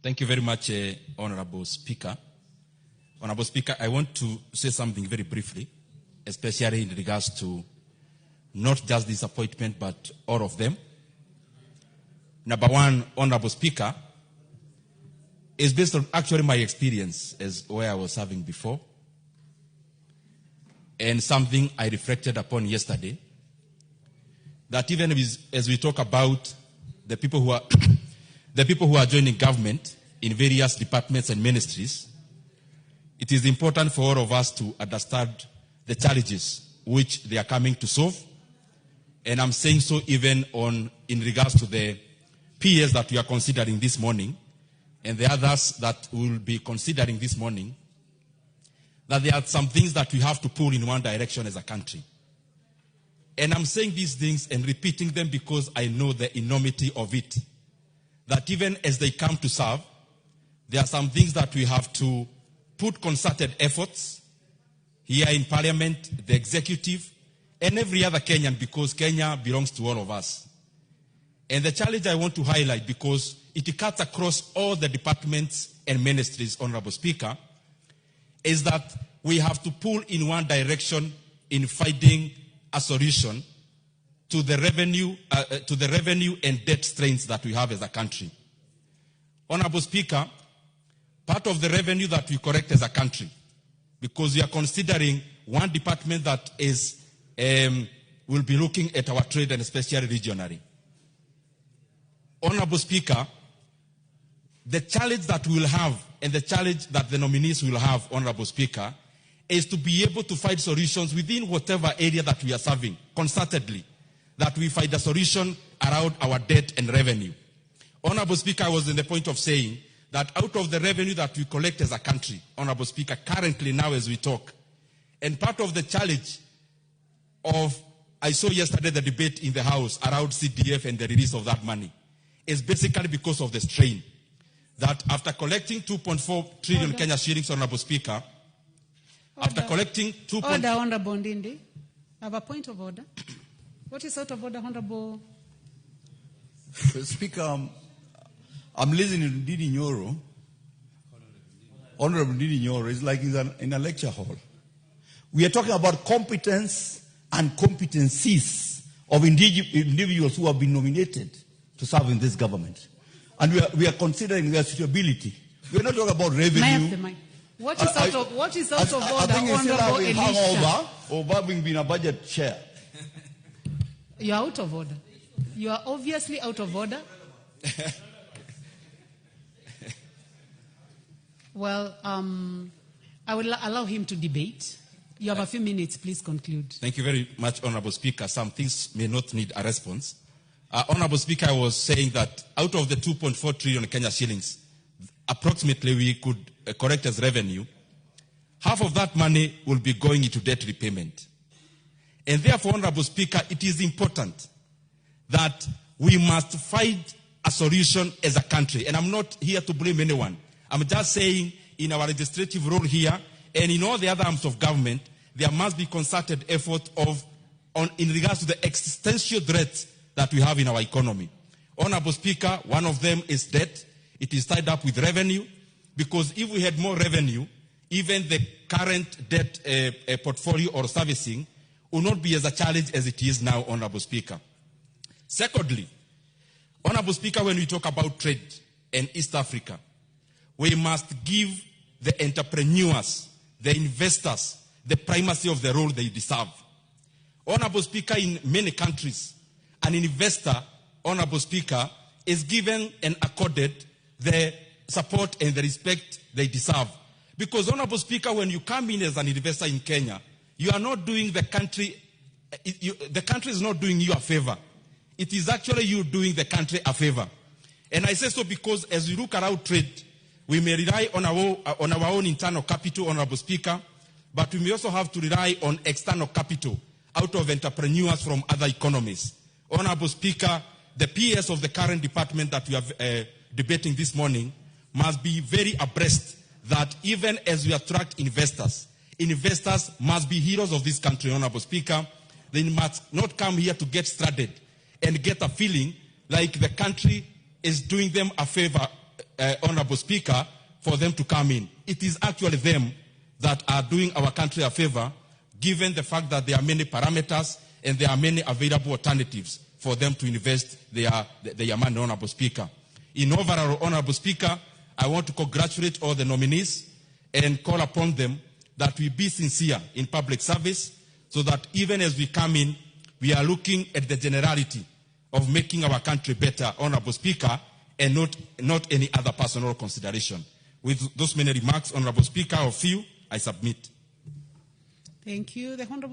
Thank you very much, Honorable Speaker. Honorable Speaker, I want to say something very briefly, especially in regards to not just this appointment, but all of them. Number one, Honorable Speaker, is based on actually my experience as where I was serving before, and something I reflected upon yesterday, that even as we talk about the people who are the people who are joining government in various departments and ministries, it is important for all of us to understand the challenges which they are coming to solve. And I'm saying so even in regards to the PS that we are considering this morning and the others that we'll be considering this morning, that there are some things that we have to pull in one direction as a country. And I'm saying these things and repeating them because I know the enormity of it. That even as they come to serve, there are some things that we have to put concerted efforts here in Parliament, the executive, and every other Kenyan, because Kenya belongs to all of us. And the challenge I want to highlight, because it cuts across all the departments and ministries, Honorable Speaker, is that we have to pull in one direction in finding a solution to the revenue and debt strains that we have as a country. Honorable Speaker, part of the revenue that we collect as a country, because we are considering one department that is will be looking at our trade and especially regionally. Honorable Speaker, the challenge that we will have and the challenge that the nominees will have, Honorable Speaker, is to be able to find solutions within whatever area that we are serving, concertedly, that we find a solution around our debt and revenue. Honorable Speaker, I was in the point of saying that out of the revenue that we collect as a country, Honorable Speaker, currently now as we talk, and part of the challenge of, I saw yesterday the debate in the House around CDF and the release of that money, is basically because of the strain. That after collecting 2.4 trillion Kenya shillings, Honorable Speaker, after collecting 2. Order, Honorable Ndindi. I have a point of order. What is out of order, Honorable? Speaker, I'm listening to Ndindi Nyoro. Honorable Ndindi Nyoro is like in a lecture hall. We are talking about competence and competencies of individuals who have been nominated to serve in this government. And we are considering their suitability. We are not talking about revenue. What is out of order, I think it's still having Elisha? hangover of having been a budget chair. You are out of order. You are obviously out of order. Well, I will allow him to debate. You have a few minutes. Please conclude. Thank you very much, Honorable Speaker. Some things may not need a response. Honorable Speaker, I was saying that out of the 2.4 trillion Kenya shillings, approximately we could collect as revenue, half of that money will be going into debt repayment. And therefore, Honorable Speaker, it is important that we must find a solution as a country. And I'm not here to blame anyone. I'm just saying in our legislative role here and in all the other arms of government, there must be concerted effort in regards to the existential threats that we have in our economy. Honorable Speaker, one of them is debt. It is tied up with revenue, because if we had more revenue, even the current debt portfolio or servicing will not be as a challenge as it is now, Honorable Speaker. Secondly, Honorable Speaker, when we talk about trade and East Africa, we must give the entrepreneurs, the investors, the primacy of the role they deserve. Honorable Speaker, in many countries, an investor, Honorable Speaker, is given and accorded the support and the respect they deserve. Because, Honorable Speaker, when you come in as an investor in Kenya, you are not doing the country is not doing you a favor. It is actually you doing the country a favor. And I say so because as we look around trade, we may rely on our own internal capital, Honorable Speaker, but we may also have to rely on external capital out of entrepreneurs from other economies. Honorable Speaker, the PS of the current department that we are debating this morning must be very abreast that even as we attract investors must be heroes of this country, Honorable Speaker. They must not come here to get stranded and get a feeling like the country is doing them a favor Honorable Speaker, for them to come in. It is actually them that are doing our country a favor, given the fact that there are many parameters and there are many available alternatives for them to invest their money, Honorable Speaker. In overall, Honorable Speaker, I want to congratulate all the nominees and call upon them that we be sincere in public service, so that even as we come in, we are looking at the generality of making our country better, Honorable Speaker, and not any other personal consideration. With those many remarks, Honorable Speaker, of you, I submit. Thank you. The Honorable